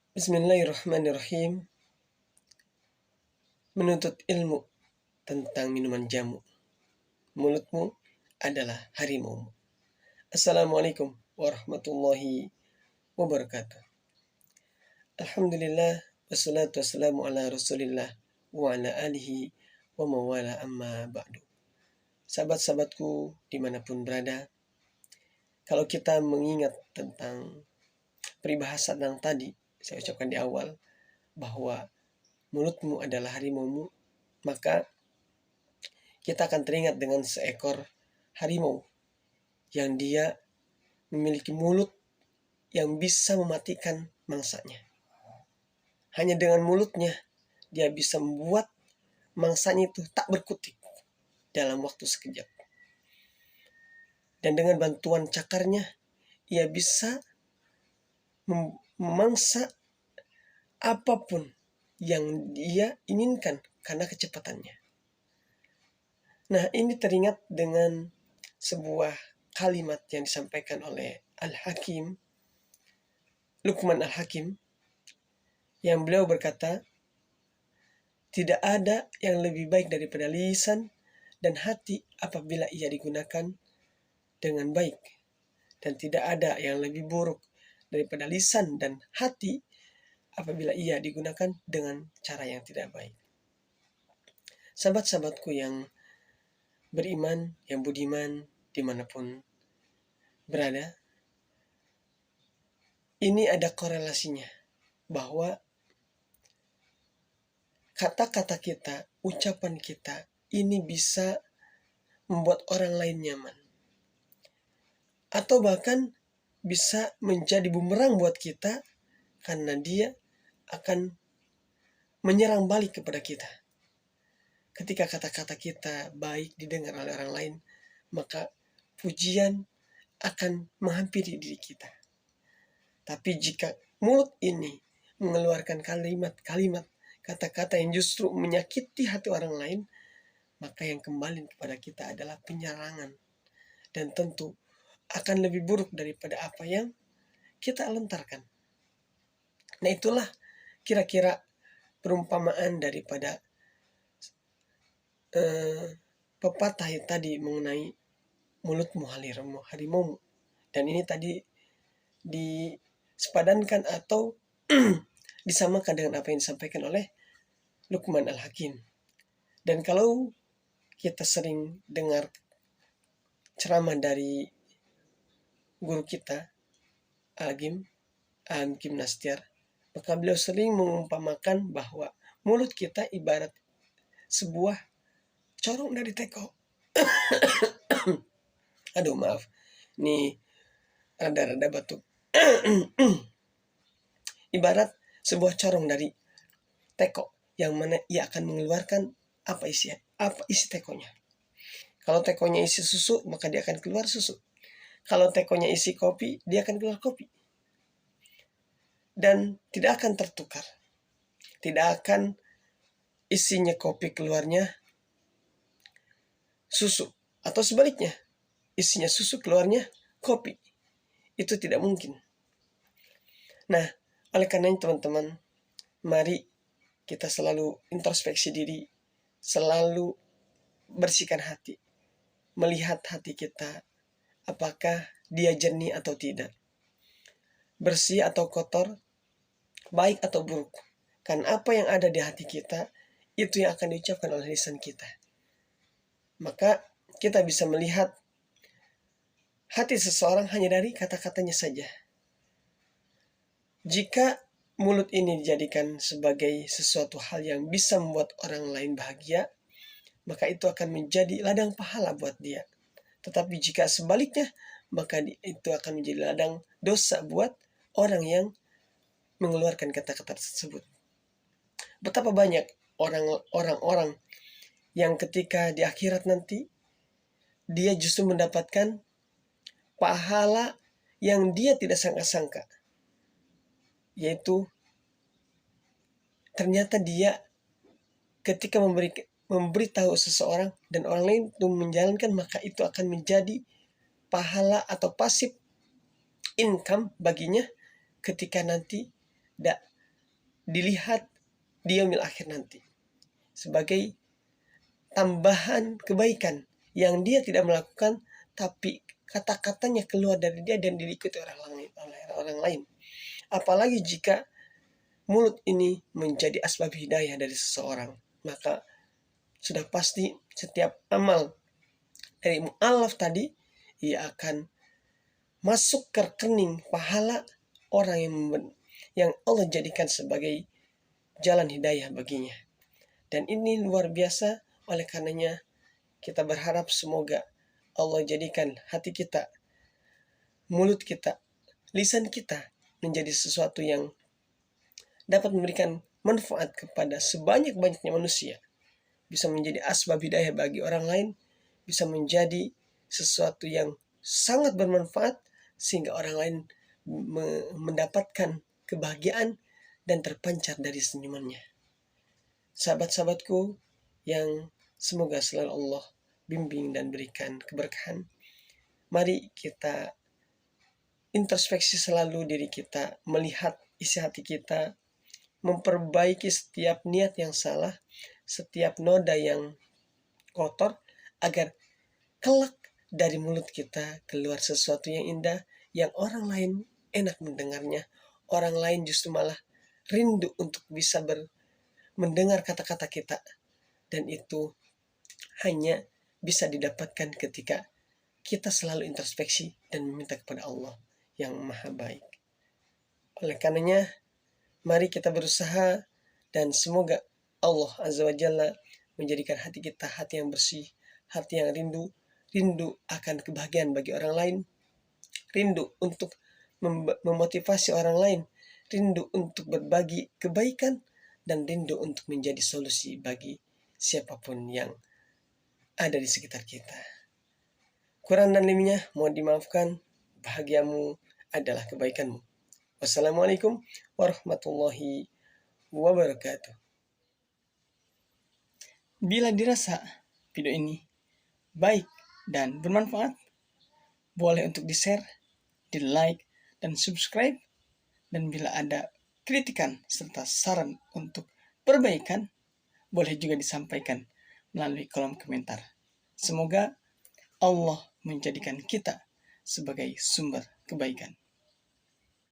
Bismillahirrahmanirrahim. Menuntut ilmu tentang minuman jamu. Mulutmu adalah harimau. Assalamualaikum warahmatullahi wabarakatuh. Alhamdulillah, wassalatu wassalamu ala rasulillah wa ala alihi wa mawala amma ba'du. Sahabat-sahabatku dimanapun berada, kalau kita mengingat tentang peribahasa yang tadi saya ucapkan di awal, bahwa mulutmu adalah harimaumu, maka kita akan teringat dengan seekor harimau yang dia memiliki mulut yang bisa mematikan mangsanya. Hanya dengan mulutnya dia bisa membuat mangsanya itu tak berkutik dalam waktu sekejap. Dan dengan bantuan cakarnya ia bisa memangsa apapun yang dia inginkan karena kecepatannya. Nah, ini teringat dengan sebuah kalimat yang disampaikan oleh Al-Hakim, Luqman Al-Hakim, yang beliau berkata, tidak ada yang lebih baik daripada lisan dan hati apabila ia digunakan dengan baik. Dan tidak ada yang lebih buruk daripada lisan dan hati apabila ia digunakan dengan cara yang tidak baik. Sahabat-sahabatku yang beriman, yang budiman, dimanapun berada, ini ada korelasinya, bahwa kata-kata kita, ucapan kita, ini bisa membuat orang lain nyaman. Atau bahkan bisa menjadi bumerang buat kita, karena dia akan menyerang balik kepada kita. Ketika kata-kata kita baik didengar oleh orang lain, maka pujian akan menghampiri diri kita. Tapi jika mulut ini mengeluarkan kalimat-kalimat, kata-kata yang justru menyakiti hati orang lain, maka yang kembali kepada kita adalah penyerangan. Dan tentu akan lebih buruk daripada apa yang kita lontarkan. Nah, itulah kira-kira perumpamaan daripada pepatah tadi mengenai mulutmu harimaumu. Dan ini tadi disepadankan atau disamakan dengan apa yang disampaikan oleh Luqman Al-Hakim. Dan kalau kita sering dengar ceramah dari guru kita, Al-Hakim Nastiar, maka beliau sering mengumpamakan bahwa mulut kita ibarat sebuah corong dari teko. Aduh, maaf, ini rada-rada batuk. Ibarat sebuah corong dari teko, yang mana ia akan mengeluarkan apa isi tekonya. Kalau tekonya isi susu, maka dia akan keluar susu. Kalau tekonya isi kopi, dia akan keluar kopi. Dan tidak akan tertukar. Tidak akan isinya kopi keluarnya susu. Atau sebaliknya, isinya susu keluarnya kopi. Itu tidak mungkin. Nah, oleh karena itu teman-teman, mari kita selalu introspeksi diri, selalu bersihkan hati, melihat hati kita, apakah dia jernih atau tidak, bersih atau kotor, baik atau buruk. Karena apa yang ada di hati kita, itu yang akan diucapkan oleh lisan kita. Maka kita bisa melihat hati seseorang hanya dari kata-katanya saja. Jika mulut ini dijadikan sebagai sesuatu hal yang bisa membuat orang lain bahagia, maka itu akan menjadi ladang pahala buat dia. Tetapi jika sebaliknya, maka itu akan menjadi ladang dosa buat orang yang mengeluarkan kata-kata tersebut. Betapa banyak orang-orang yang ketika di akhirat nanti, dia justru mendapatkan pahala yang dia tidak sangka-sangka. Yaitu ternyata dia ketika memberitahu seseorang dan orang lain itu menjalankan, maka itu akan menjadi pahala atau pasif income baginya ketika nanti dilihat di yaumil akhir nanti sebagai tambahan kebaikan yang dia tidak melakukan, tapi kata-katanya keluar dari dia dan diikuti oleh orang lain. Apalagi jika mulut ini menjadi asbab hidayah dari seseorang, maka sudah pasti setiap amal dari mu'alaf tadi, ia akan masuk ke rekening pahala orang yang Allah jadikan sebagai jalan hidayah baginya. Dan ini luar biasa, oleh karenanya kita berharap semoga Allah jadikan hati kita, mulut kita, lisan kita menjadi sesuatu yang dapat memberikan manfaat kepada sebanyak-banyaknya manusia. Bisa menjadi asbab hidayah bagi orang lain, bisa menjadi sesuatu yang sangat bermanfaat sehingga orang lain mendapatkan kebahagiaan dan terpancar dari senyumannya. Sahabat-sahabatku yang semoga selalu Allah bimbing dan berikan keberkahan, mari kita introspeksi selalu diri kita, melihat isi hati kita, memperbaiki setiap niat yang salah, setiap noda yang kotor, agar kelak dari mulut kita keluar sesuatu yang indah, yang orang lain enak mendengarnya, orang lain justru malah rindu untuk bisa mendengar kata-kata kita. Dan itu hanya bisa didapatkan ketika kita selalu introspeksi dan meminta kepada Allah yang maha baik. Oleh karenanya, mari kita berusaha dan semoga Allah Azza wa Jalla menjadikan hati kita hati yang bersih, hati yang rindu akan kebahagiaan bagi orang lain, rindu untuk memotivasi orang lain, rindu untuk berbagi kebaikan, dan rindu untuk menjadi solusi bagi siapapun yang ada di sekitar kita. Kurang dan lebihnya mohon dimaafkan, bahagiamu adalah kebaikanmu. Wassalamualaikum warahmatullahi wabarakatuh. Bila dirasa video ini baik dan bermanfaat, boleh untuk di-share, di-like, dan subscribe. Dan bila ada kritikan serta saran untuk perbaikan, boleh juga disampaikan melalui kolom komentar. Semoga Allah menjadikan kita sebagai sumber kebaikan.